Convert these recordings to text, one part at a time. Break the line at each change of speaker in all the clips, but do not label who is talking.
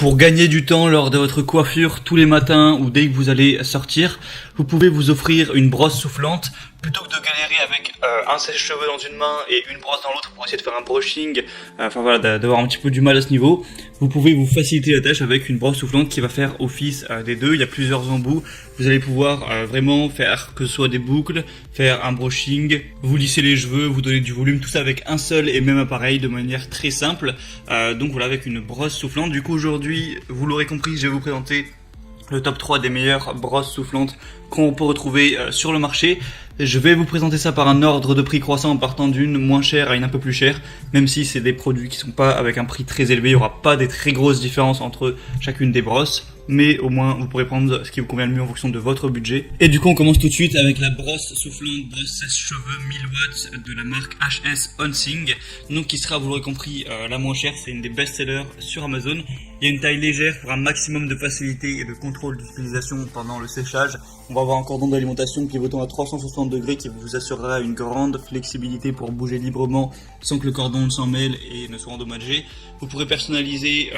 Pour gagner du temps lors de votre coiffure tous les matins ou dès que vous allez sortir, vous pouvez vous offrir une brosse soufflante plutôt que de galérer avec un sèche-cheveux dans une main et une brosse dans l'autre pour essayer de faire un brushing, enfin voilà, d'avoir un petit peu du mal à ce niveau. Vous pouvez vous faciliter la tâche avec une brosse soufflante qui va faire office des deux. Il y a plusieurs embouts. Vous allez pouvoir vraiment faire que ce soit des boucles, faire un brushing, vous lisser les cheveux, vous donner du volume, tout ça avec un seul et même appareil de manière très simple. Donc voilà, avec une brosse soufflante. Du coup aujourd'hui, vous l'aurez compris, je vais vous présenter le top 3 des meilleures brosses soufflantes qu'on peut retrouver sur le marché. Je vais vous présenter ça par un ordre de prix croissant en partant d'une moins chère à une un peu plus chère. Même si c'est des produits qui sont pas avec un prix très élevé, il n'y aura pas des très grosses différences entre chacune des brosses. Mais au moins vous pourrez prendre ce qui vous convient le mieux en fonction de votre budget. Et du coup on commence tout de suite avec la brosse soufflante, brosse sèche-cheveux 1000 watts de la marque HS Onsing. Donc qui sera, vous l'aurez compris, la moins chère. C'est une des best-sellers sur Amazon. Il y a une taille légère pour un maximum de facilité et de contrôle d'utilisation pendant le séchage. On va avoir un cordon d'alimentation pivotant à 360 degrés qui vous assurera une grande flexibilité pour bouger librement sans que le cordon ne s'en mêle et ne soit endommagé. Vous pourrez personnaliser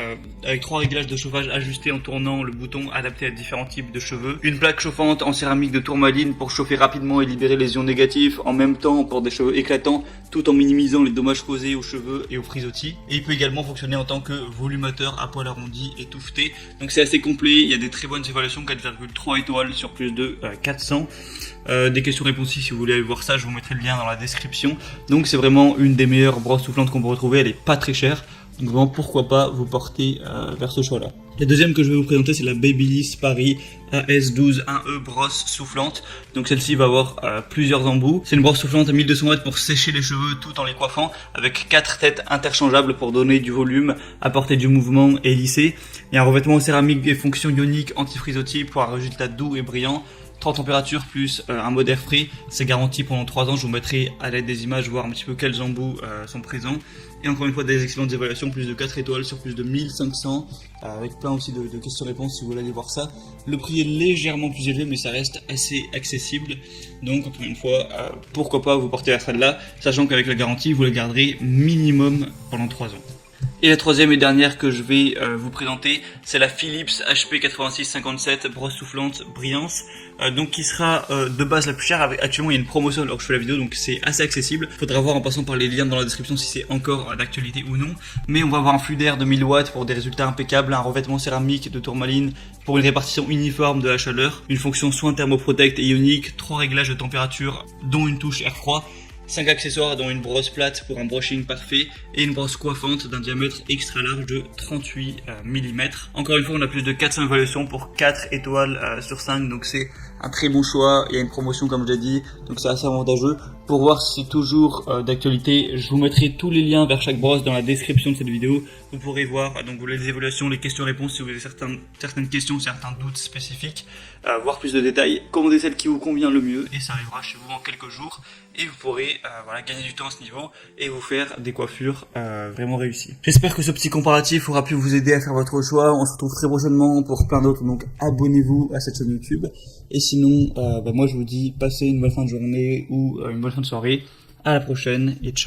avec 3 réglages de chauffage ajustés en tournant le bouton adapté à différents types de cheveux. Une plaque chauffante en céramique de tourmaline pour chauffer rapidement et libérer les ions négatifs en même temps pour des cheveux éclatants tout en minimisant les dommages causés aux cheveux et aux frisottis. Et il peut également fonctionner en tant que volumateur à poil arrondi et touffeté. Donc c'est assez complet, il y a des très bonnes évaluations, 4,3 étoiles sur plus de 400. Des questions-réponses si vous voulez aller voir ça, je vous mettrai le lien dans la description. Donc c'est vraiment une des meilleures brosses soufflantes qu'on peut retrouver, elle est pas très chère. Donc vraiment pourquoi pas vous porter vers ce choix là. La deuxième que je vais vous présenter c'est la Babyliss Paris AS12 1E brosse soufflante. Donc celle-ci va avoir plusieurs embouts. C'est une brosse soufflante à 1200 watts pour sécher les cheveux tout en les coiffant, avec 4 têtes interchangeables pour donner du volume, apporter du mouvement et lisser. Il y a un revêtement en céramique et fonction ionique anti-frisottis pour un résultat doux et brillant. 3 températures plus un mode air free, c'est garanti pendant 3 ans. Je vous mettrai à l'aide des images voir un petit peu quels embouts sont présents. Et encore une fois des excellentes évaluations, plus de 4 étoiles sur plus de 1500, avec plein aussi de questions-réponses si vous voulez aller voir ça. Le prix est légèrement plus élevé mais ça reste assez accessible. Donc encore une fois, pourquoi pas vous porter vers celle-là, sachant qu'avec la garantie vous la garderez minimum pendant 3 ans. Et la troisième et dernière que je vais vous présenter, c'est la Philips HP 8657 brosse soufflante brillance, donc qui sera de base la plus chère. Actuellement il y a une promotion alors que je fais la vidéo, donc c'est assez accessible. Faudra voir en passant par les liens dans la description si c'est encore d'actualité ou non. Mais on va avoir un flux d'air de 1000 watts pour des résultats impeccables, un revêtement céramique de tourmaline pour une répartition uniforme de la chaleur, une fonction soin thermoprotect et ionique, 3 réglages de température dont une touche air froid, 5 accessoires dont une brosse plate pour un brushing parfait et une brosse coiffante d'un diamètre extra large de 38 mm. Encore une fois on a plus de 400 évaluations pour 4 étoiles sur 5, donc c'est un très bon choix. Il y a une promotion comme je l'ai dit, donc c'est assez avantageux. Pour voir si c'est toujours d'actualité, je vous mettrai tous les liens vers chaque brosse dans la description de cette vidéo. Vous pourrez voir donc les évaluations, les questions-réponses si vous avez certaines questions, certains doutes spécifiques, voir plus de détails, commander celle qui vous convient le mieux et ça arrivera chez vous en quelques jours. Et vous pourrez voilà, gagner du temps à ce niveau et vous faire des coiffures vraiment réussies. J'espère que ce petit comparatif aura pu vous aider à faire votre choix. On se retrouve très prochainement pour plein d'autres, donc abonnez-vous à cette chaîne YouTube. Et sinon, moi je vous dis passez une bonne fin de journée ou une bonne fin de soirée. À la prochaine et ciao.